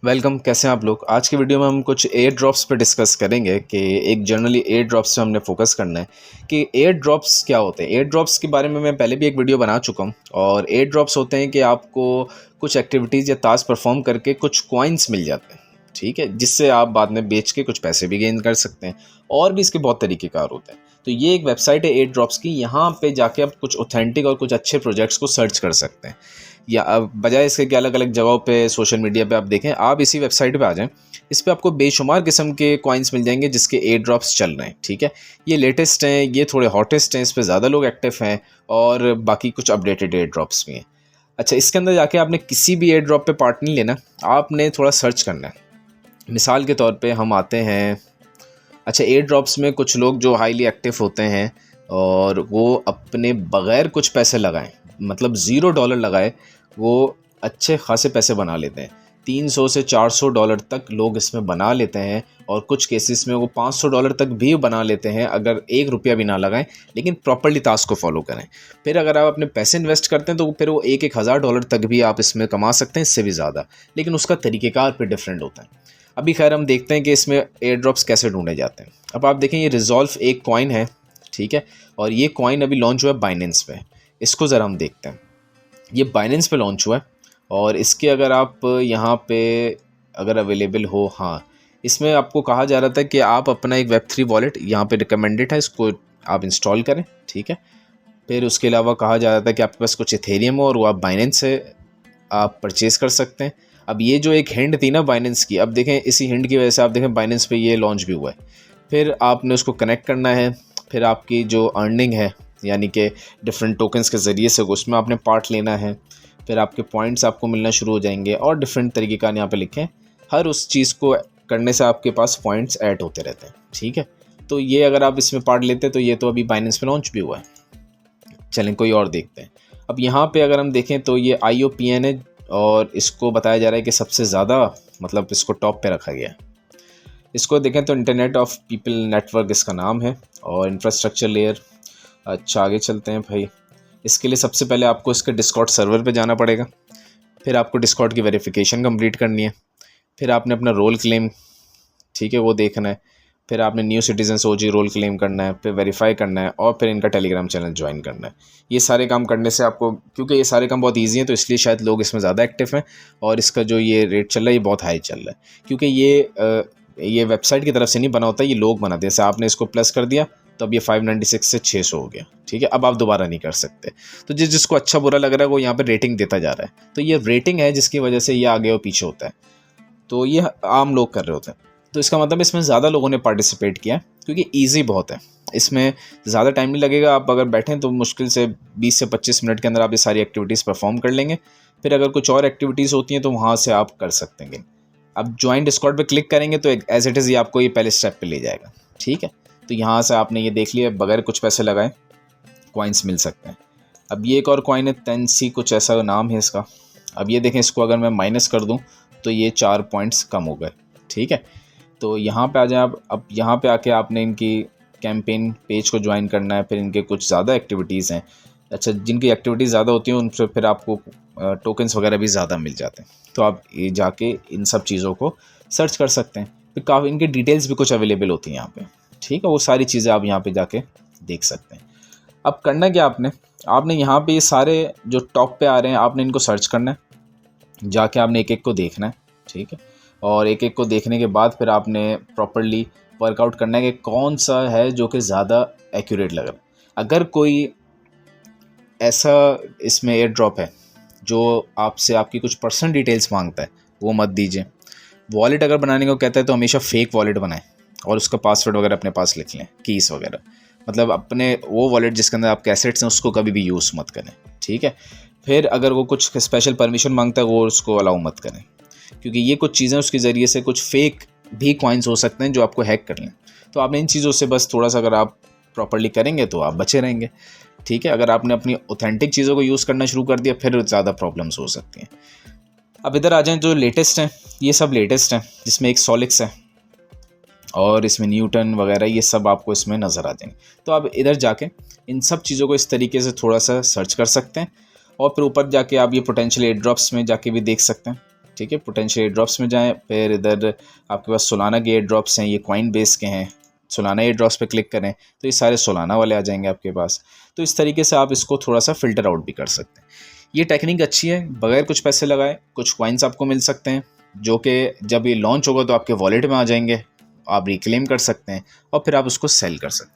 Welcome. कैसे हैं आप लोग। आज की वीडियो में हम कुछ एयर ड्रॉप्स पे डिस्कस करेंगे कि एक जनरली एयर ड्रॉप्स पे हमने फोकस करना है कि एयर ड्रॉप्स क्या होते हैं। एयर ड्रॉप्स के बारे में मैं पहले भी एक वीडियो बना चुका हूं। और एयर ड्रॉप्स होते हैं कि आपको कुछ एक्टिविटीज़ या टास्क परफॉर्म करके कुछ कॉइन्स मिल जाते हैं, ठीक है, जिससे आप बाद में बेच के कुछ पैसे भी गेन कर सकते हैं। और भी इसके बहुत तरीक़ेकार होते हैं। तो ये एक वेबसाइट है एयर ड्रॉप्स की। यहाँ पे जाके आप कुछ ऑथेंटिक और कुछ अच्छे प्रोजेक्ट्स को सर्च कर सकते हैं, या अब बजाय इसके कि अलग अलग जगहों पे सोशल मीडिया पे आप देखें, आप इसी वेबसाइट पे आ जाएं। इस पे आपको बेशुमार किस्म के कॉइन्स मिल जाएंगे जिसके एयर ड्रॉप्स चल रहे हैं, ठीक है। ये लेटेस्ट हैं, ये थोड़े हॉटेस्ट हैं, इस पे ज़्यादा लोग एक्टिव हैं और बाकी कुछ अपडेटेड एयर ड्रॉप्स भी हैं। अच्छा, इसके अंदर जाके आपने किसी भी एयर ड्रॉप पे पार्ट नहीं लेना, आपने थोड़ा सर्च करना है। मिसाल के तौर पे हम आते हैं, अच्छा, एयर ड्रॉप्स में कुछ लोग जो हाईली एक्टिव होते हैं और वो अपने बग़ैर कुछ पैसे लगाएं, मतलब $0 लगाए, वो अच्छे खासे पैसे बना लेते हैं। $300 से $400 तक लोग इसमें बना लेते हैं और कुछ केसेस में वो $500 तक भी बना लेते हैं अगर ₹1 भी ना लगाएं, लेकिन प्रॉपर्ली टास्क को फॉलो करें। फिर अगर आप अपने पैसे इन्वेस्ट करते हैं तो फिर वो एक हज़ार डॉलर तक भी आप इसमें कमा सकते हैं, इससे भी ज़्यादा, लेकिन उसका तरीक़ेकार पे डिफरेंट होता है। अभी खैर हम देखते हैं कि इसमें एयर ड्रॉप्स कैसे ढूंढे जाते हैं। अब आप देखें, ये रिजॉल्व एक कॉइन है, ठीक है, और ये कॉइन अभी लॉन्च हुआ है बाइनेंस पे। इसको ज़रा हम देखते हैं। ये बाइनेंस पे लॉन्च हुआ है और इसके अगर आप यहाँ पे अगर अवेलेबल हो, हाँ, इसमें आपको कहा जा रहा था कि आप अपना एक Web3 वॉलेट यहाँ पे रिकमेंडेड है, इसको आप इंस्टॉल करें, ठीक है। फिर उसके अलावा कहा जा रहा था कि आपके पास कुछ इथेरियम हो और वो आप बाइनेंस से आप परचेज़ कर सकते हैं। अब ये जो एक हिंट थी ना बाइनेंस की, अब देखें इसी हिंट की वजह से आप देखें बाइनेंस पे ये लॉन्च भी हुआ है। फिर आपने उसको कनेक्ट करना है, फिर आपकी जो अर्निंग है यानी कि डिफरेंट टोकन्स के ज़रिए से उसमें आपने पार्ट लेना है। फिर आपके पॉइंट्स आपको मिलना शुरू हो जाएंगे और डिफरेंट तरीके का यहाँ पे लिखें। हर उस चीज़ को करने से आपके पास पॉइंट्स ऐड होते रहते हैं, ठीक है। तो ये अगर आप इसमें पार्ट लेते हैं तो ये तो अभी बाइनेंस पे लॉन्च भी हुआ है। चलें कोई और देखते हैं। अब यहाँ पे अगर हम देखें तो ये IOPN है और इसको बताया जा रहा है कि सबसे ज़्यादा, मतलब इसको टॉप पे रखा गया है। इसको देखें तो इंटरनेट ऑफ पीपल नेटवर्क इसका नाम है और इंफ्रास्ट्रक्चर लेयर। अच्छा, आगे चलते हैं भाई। इसके लिए सबसे पहले आपको इसके डिस्कॉर्ड सर्वर पे जाना पड़ेगा। फिर आपको डिस्कॉर्ड की वेरिफिकेशन कंप्लीट करनी है। फिर आपने अपना रोल क्लेम, ठीक है, वो देखना है। फिर आपने new citizen OG role claim करना है, फिर वेरीफाई करना है और फिर इनका टेलीग्राम चैनल ज्वाइन करना है। ये सारे काम करने से आपको, क्योंकि ये सारे काम बहुत ईजी हैं तो इसलिए शायद लोग इसमें ज़्यादा एक्टिव हैं और इसका जो ये रेट चल रहा है ये बहुत हाई चल रहा है, क्योंकि ये वेबसाइट की तरफ से नहीं बना होता, ये लोग बनाते हैं। जैसे आपने इसको प्लस कर दिया तो अब ये 596 से 600 हो गया, ठीक है। अब आप दोबारा नहीं कर सकते। तो जिसको अच्छा बुरा लग रहा है वो यहाँ पे रेटिंग देता जा रहा है। तो ये रेटिंग है जिसकी वजह से ये आगे और पीछे होता है। तो ये आम लोग कर रहे होते हैं। तो इसका मतलब इसमें ज़्यादा लोगों ने पार्टिसिपेट किया क्योंकि ईजी बहुत है, इसमें ज़्यादा टाइम नहीं लगेगा। आप अगर बैठें तो मुश्किल से 20 से 25 मिनट के अंदर आप ये सारी एक्टिविटीज़ परफॉर्म कर लेंगे। फिर अगर कुछ और एक्टिविटीज़ होती हैं तो वहाँ से आप कर सकते हैं। अब ज्वाइन डिस्कॉर्ड पे क्लिक करेंगे तो एज इट इज़ ये आपको ये पहले स्टेप पे ले जाएगा, ठीक है। तो यहाँ से आपने ये देख लिया, बगैर कुछ पैसे लगाए कॉइन्स मिल सकते हैं। अब ये एक और कॉइन है, तेंसी कुछ ऐसा नाम है इसका। अब ये देखें, इसको अगर मैं माइनस कर दूँ तो ये 4 पॉइंट्स कम हो गए, ठीक है। तो यहाँ पे आ जाए आप। अब यहाँ पे आके आपने इनकी कैंपेन पेज को ज्वाइन करना है। फिर इनके कुछ ज़्यादा एक्टिविटीज़ हैं। अच्छा, जिनकी एक्टिविटीज़ ज़्यादा होती हैं उनसे फिर आपको टोकन्स वगैरह भी ज़्यादा मिल जाते हैं। तो आप ये जाके इन सब चीज़ों को सर्च कर सकते हैं। फिर काफ़ी इनकी डिटेल्स भी कुछ अवेलेबल होती हैं यहाँ पे, ठीक है। वो सारी चीज़ें आप यहाँ पे जाके देख सकते हैं। अब करना क्या आपने यहाँ पे ये सारे जो टॉप पे आ रहे हैं आपने इनको सर्च करना है। जाके आपने एक एक को देखना है, ठीक है। और एक एक को देखने के बाद फिर आपने प्रॉपर्ली वर्कआउट करना है कि कौन सा है जो कि ज़्यादा एक्यूरेट लग रहा है। अगर कोई ऐसा इसमें एयर ड्रॉप है जो आपसे आपकी कुछ पर्सनल डिटेल्स मांगता है, वो मत दीजिए। वॉलेट अगर बनाने को कहता है तो हमेशा फेक वॉलेट बनाएं और उसका पासवर्ड वगैरह अपने पास लिख लें, कीज़ वगैरह। मतलब अपने वो वॉलेट जिसके अंदर आपके एसेट्स हैं उसको कभी भी यूज़ मत करें, ठीक है। फिर अगर वो कुछ स्पेशल परमिशन मांगता है वो उसको अलाउ मत करें, क्योंकि ये कुछ चीज़ें उसके ज़रिए से कुछ फेक भी कॉइन्स हो सकते हैं जो आपको हैक कर लें। तो आपने इन चीज़ों से बस थोड़ा सा अगर आप प्रॉपर्ली करेंगे तो आप बचे रहेंगे, ठीक है। अगर आपने अपनी ऑथेंटिक चीज़ों को यूज़ करना शुरू कर दिया फिर ज़्यादा प्रॉब्लम्स हो सकती हैं। अब इधर आ जाएं, जो लेटेस्ट हैं ये सब लेटेस्ट हैं, जिसमें एक सॉलिक्स है और इसमें न्यूटन वगैरह, ये सब आपको इसमें नज़र आ जाएंगे। तो आप इधर जाके इन सब चीज़ों को इस तरीके से थोड़ा सा सर्च कर सकते हैं और फिर ऊपर जाके आप ये पोटेंशियल एयर ड्रॉप्स में जाके भी देख सकते हैं। ठीक है, पोटेंशियल एयर ड्रॉप्स में जाएं, फिर इधर आपके पास सोलाना के एयर ड्रॉप्स हैं, ये कॉइन बेस के हैं। सोलाना एयर ड्रॉप्स पे क्लिक करें तो ये सारे सोलाना वाले आ जाएंगे आपके पास। तो इस तरीके से आप इसको थोड़ा सा फ़िल्टर आउट भी कर सकते हैं। ये टेक्निक अच्छी है, बगैर कुछ पैसे लगाए कुछ कॉइन्स आपको मिल सकते हैं, जो कि जब ये लॉन्च होगा तो आपके वॉलेट में आ जाएंगे, आप रिक्लेम कर सकते हैं और फिर आप उसको सेल कर सकते हैं।